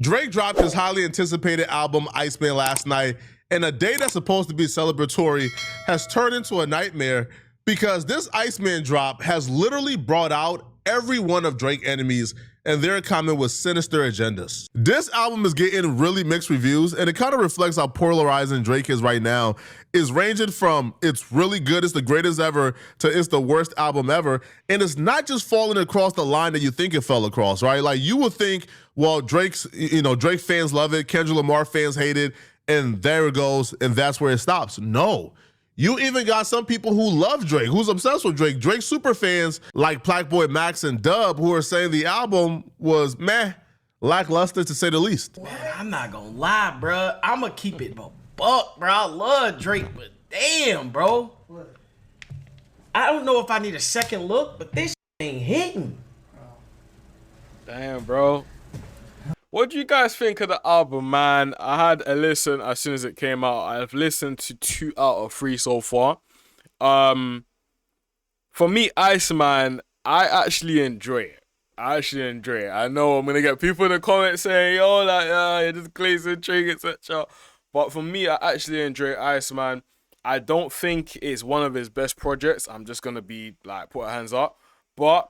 Drake dropped his highly anticipated album Iceman last night, and a day that's supposed to be celebratory has turned into a nightmare because this Iceman drop has literally brought out every one of Drake's enemies, and they're coming with sinister agendas. This album is getting really mixed reviews, and it kind of reflects how polarizing Drake is right now. It's ranging from it's really good, it's the greatest ever, to it's the worst album ever. And it's not just falling across the line that you think it fell across, right? Like you would think, well, Drake fans love it, Kendrick Lamar fans hate it, and there it goes, and that's where it stops. No. You even got some people who love Drake, who's obsessed with Drake. Drake super fans like Blackboy Max and Dub, who are saying the album was meh, lackluster to say the least. Man, I'm not gonna lie, bro. I'ma keep it a buck, bro. I love Drake, but damn, bro. I don't know if I need a second look, but this ain't hitting. Damn, bro. What do you guys think of the album, man? I had a listen as soon as it came out. I've listened to 2 out of 3 so far. For me, Iceman, I actually enjoy it. I know I'm gonna get people in the comments saying, yo, like, you're just glazing Drake, etc. But for me, I actually enjoy Iceman. I don't think it's one of his best projects. I'm just gonna be like, put our hands up. But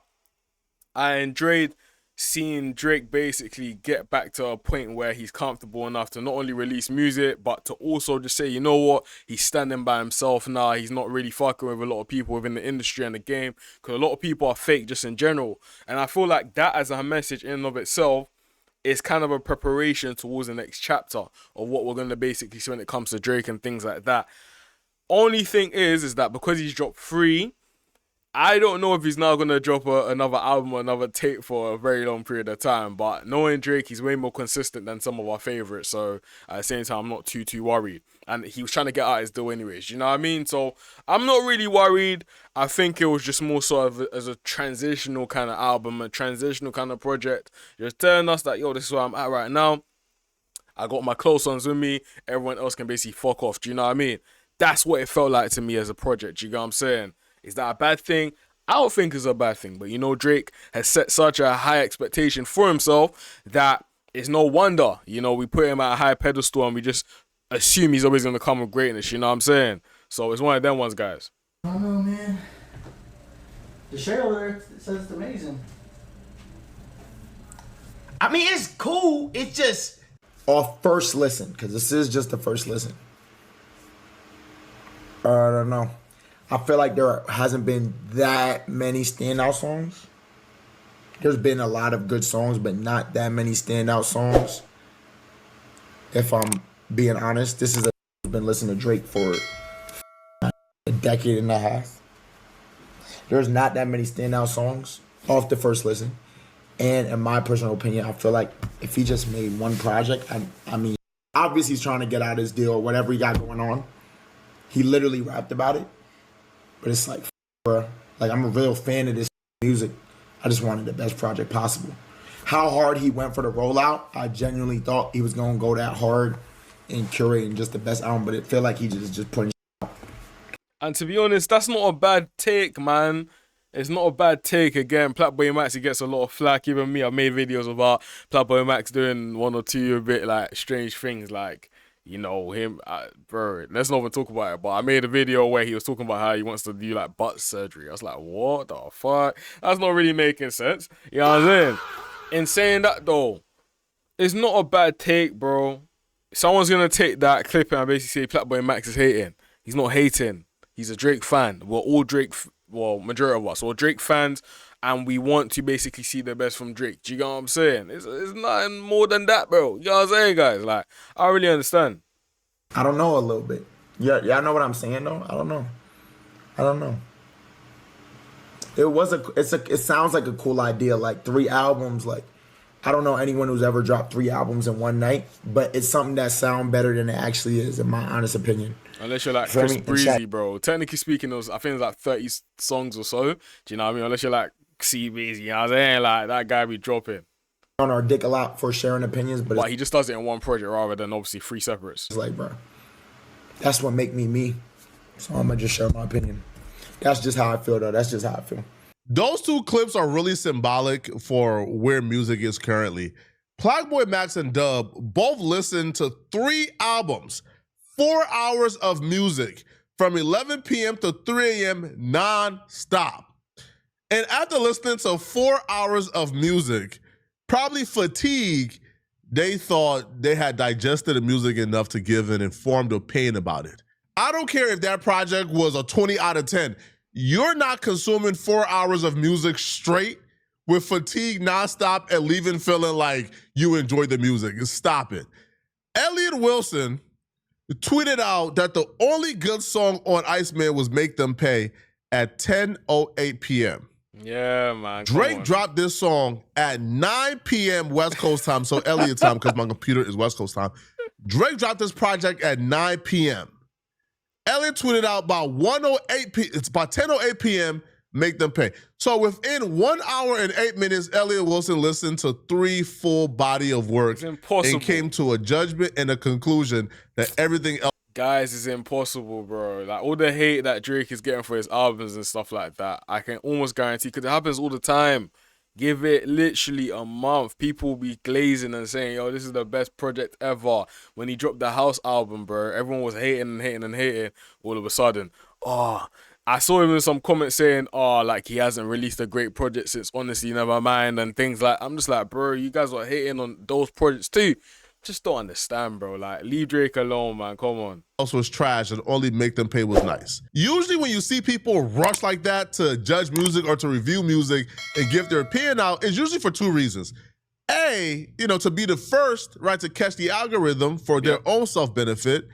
I enjoyed seeing Drake basically get back to a point where he's comfortable enough to not only release music, but to also just say, you know what, he's standing by himself now. He's not really fucking with a lot of people within the industry and the game, because a lot of people are fake just in general. And I feel like that as a message in and of itself is kind of a preparation towards the next chapter of what we're going to basically see when it comes to Drake and things like that. Only thing is that because he's dropped 3, I don't know if he's now going to drop another album or another tape for a very long period of time. But knowing Drake, he's way more consistent than some of our favorites. So at the same time, I'm not too worried. And he was trying to get out his deal anyways. You know what I mean? So I'm not really worried. I think it was just more sort of as a transitional kind of album, a transitional kind of project. Just telling us that, yo, this is where I'm at right now. I got my close ones with me. Everyone else can basically fuck off. Do you know what I mean? That's what it felt like to me as a project. You know what I'm saying? Is that a bad thing? I don't think it's a bad thing. But, you know, Drake has set such a high expectation for himself that it's no wonder, you know, we put him at a high pedestal and we just assume he's always going to come with greatness. You know what I'm saying? So it's one of them ones, guys. I don't know, man. The trailer says it's amazing. I mean, it's cool. It's just... Off first listen, because this is just the first listen. I don't know. I feel like there hasn't been that many standout songs. There's been a lot of good songs, but not that many standout songs. If I'm being honest, this is I've been listening to Drake for a decade and a half. There's not that many standout songs off the first listen. And in my personal opinion, I feel like if he just made one project, I mean, obviously he's trying to get out his deal or whatever he got going on. He literally rapped about it. But it's like, bro, like I'm a real fan of this music. I just wanted the best project possible. How hard he went for the rollout, I genuinely thought he was going to go that hard in curating just the best album, but it felt like he just putting out. And to be honest, that's not a bad take, man. It's not a bad take. Again, Blackboy Max, he gets a lot of flack. Even me, I've made videos about Blackboy Max doing 1 or 2 a bit like strange things, like, you know, him, bro, let's not even talk about it, but I made a video where he was talking about how he wants to do, like, butt surgery. I was like, what the fuck? That's not really making sense. You know what I'm saying? In saying that, though, it's not a bad take, bro. Someone's going to take that clip and basically say Blackboy Max is hating. He's not hating. He's a Drake fan. We're all Drake, well, majority of us, we're Drake fans, and we want to basically see the best from Drake. Do you get what I'm saying? It's nothing more than that, bro. You know what I'm saying, guys? Like, I really understand. I don't know a little bit. Yeah, y'all know what I'm saying, though? I don't know. It sounds like a cool idea, like 3 albums. Like, I don't know anyone who's ever dropped 3 albums in one night, but it's something that sounds better than it actually is, in my honest opinion. Unless you're like Chris Breezy, bro. Technically speaking, I think it was like 30 songs or so. Do you know what I mean? Unless you're like C-Breezy, you know what I'm saying? Like, that guy be dropping. On our dick a lot for sharing opinions, but he just does it in one project rather than obviously 3 separates. It's like, bro, that's what make me me. So I'm gonna just share my opinion. That's just how I feel, though. That's just how I feel. Those 2 clips are really symbolic for where music is currently. Plague Max and Dub both listened to 3 albums, 4 hours of music from 11 p.m. to 3 a.m. non-stop. And after listening to 4 hours of music, probably fatigue, they thought they had digested the music enough to give an informed opinion about it. I don't care if that project was a 20 out of 10. You're not consuming 4 hours of music straight with fatigue nonstop and leaving feeling like you enjoyed the music. Stop it. Elliot Wilson tweeted out that the only good song on Iceman was Make Them Pay at 10:08 p.m. Yeah, man. Drake dropped this song at 9 p.m. West Coast time, so Elliot time, because my computer is West Coast time. Drake dropped this project at 9 p.m. Elliot tweeted out about 1:08 p.m. It's about 10:08 p.m. Make Them Pay. So within 1 hour and 8 minutes, Elliot Wilson listened to 3 full body of work. It's impossible. And came to a judgment and a conclusion that everything else. Guys, it's impossible, bro. Like, all the hate that Drake is getting for his albums and stuff like that, I can almost guarantee, because it happens all the time. Give it literally a month. People will be glazing and saying, yo, this is the best project ever. When he dropped the House album, bro, everyone was hating and hating and hating. All of a sudden, I saw him in some comments saying, like he hasn't released a great project since Honestly Nevermind and things like. I'm just like, bro, you guys are hating on those projects too. Just don't understand, bro. Like, leave Drake alone, man. Come on. Else was trash and only Make Them Pay was nice. Usually when you see people rush like that to judge music or to review music and give their opinion out, it's usually for 2 reasons. A, to be the first, right, to catch the algorithm for their own self-benefit,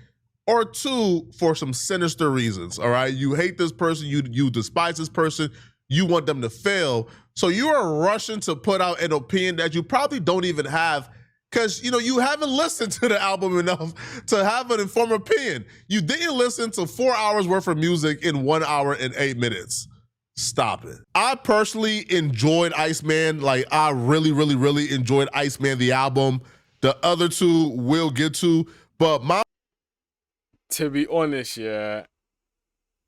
or 2, for some sinister reasons, all right? You hate this person, you despise this person, you want them to fail. So you are rushing to put out an opinion that you probably don't even have, because you haven't listened to the album enough to have an informed opinion. You didn't listen to 4 hours worth of music in 1 hour and 8 minutes. Stop it. I personally enjoyed Iceman. Like, I really, really, really enjoyed Iceman, the album. The other 2 we'll get to, but To be honest, yeah,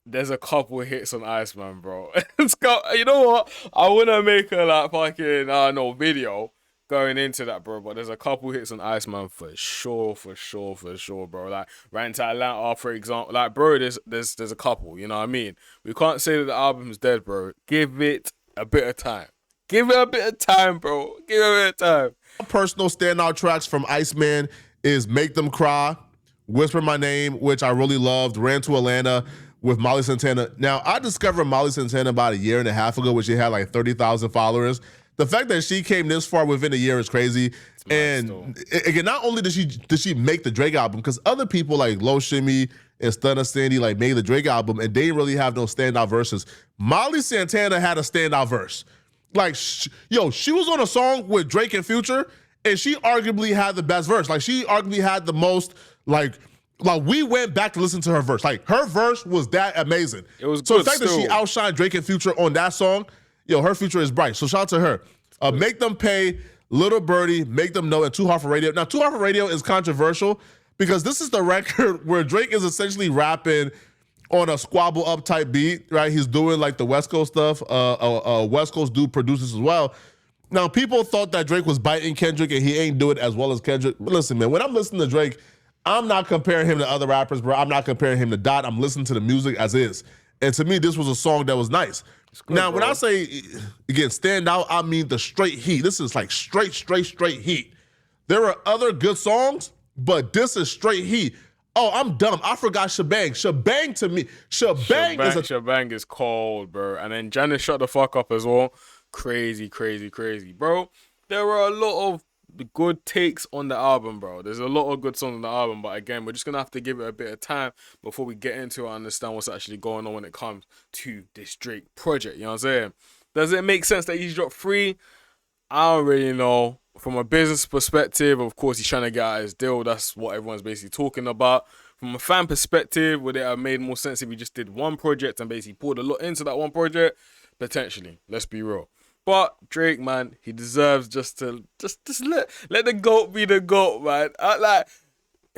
there's a couple hits on Iceman, bro. You know what? I want to make a fucking video going into that, bro. But there's a couple hits on Iceman for sure, bro. Like Ran to Atlanta, for example. Like, bro, there's a couple. You know what I mean? We can't say that the album's dead, bro. Give it a bit of time. Give it a bit of time, bro. Give it a bit of time. Personal standout tracks from Iceman is Make Them Cry, Whisper My Name, which I really loved, Ran to Atlanta with Molly Santana. Now, I discovered Molly Santana about 1.5 years ago when she had like 30,000 followers. The fact that she came this far within a year is crazy. And again, not only did she make the Drake album, because other people like Low Shimmy and Stunna Sandy like made the Drake album and they didn't really have no standout verses. Molly Santana had a standout verse. Like, she was on a song with Drake and Future, and she arguably had the best verse. Like, she arguably had the most, like we went back to listen to her verse. Like, her verse was that amazing. It was so good. The fact that she outshined Drake and Future on that song, her future is bright. So shout out to her. Make Them Pay, Little Birdie, Make Them Know, and Too Hard for Radio. Now, Too Hard for Radio is controversial because this is the record where Drake is essentially rapping on a squabble up type beat, right? He's doing like the West Coast stuff. West Coast dude produces as well. Now, people thought that Drake was biting Kendrick and he ain't do it as well as Kendrick. But listen, man, when I'm listening to Drake, I'm not comparing him to other rappers, bro. I'm not comparing him to Dot. I'm listening to the music as is. And to me, this was a song that was nice. Good, now, when I say, again, stand out, I mean the straight heat. This is like straight heat. There are other good songs, but this is straight heat. Oh, I'm dumb. I forgot Shebang. Shebang to me. Shebang is cold, bro. And then Janice Shut the Fuck Up as well. Crazy, bro. There were a lot of good takes on the album, bro. There's a lot of good songs on the album, but again, we're just gonna have to give it a bit of time before we get into it and understand what's actually going on when it comes to this Drake project. You know what I'm saying? Does it make sense that he's dropped 3? I don't really know. From a business perspective, of course, he's trying to get out his deal. That's what everyone's basically talking about. From a fan perspective, would it have made more sense if he just did one project and basically poured a lot into that one project? Potentially. Let's be real. But Drake, man, he deserves just let the GOAT be the GOAT, man.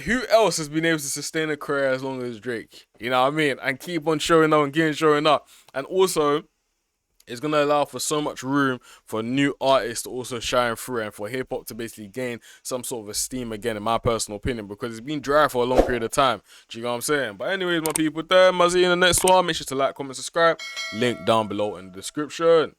Who else has been able to sustain a career as long as Drake? You know what I mean? And keep on showing up and showing up. And also, it's going to allow for so much room for new artists to also shine through and for hip-hop to basically gain some sort of esteem again, in my personal opinion, because it's been dry for a long period of time. Do you know what I'm saying? But anyways, my people, I'll see you in the next one. Make sure to like, comment, subscribe. Link down below in the description.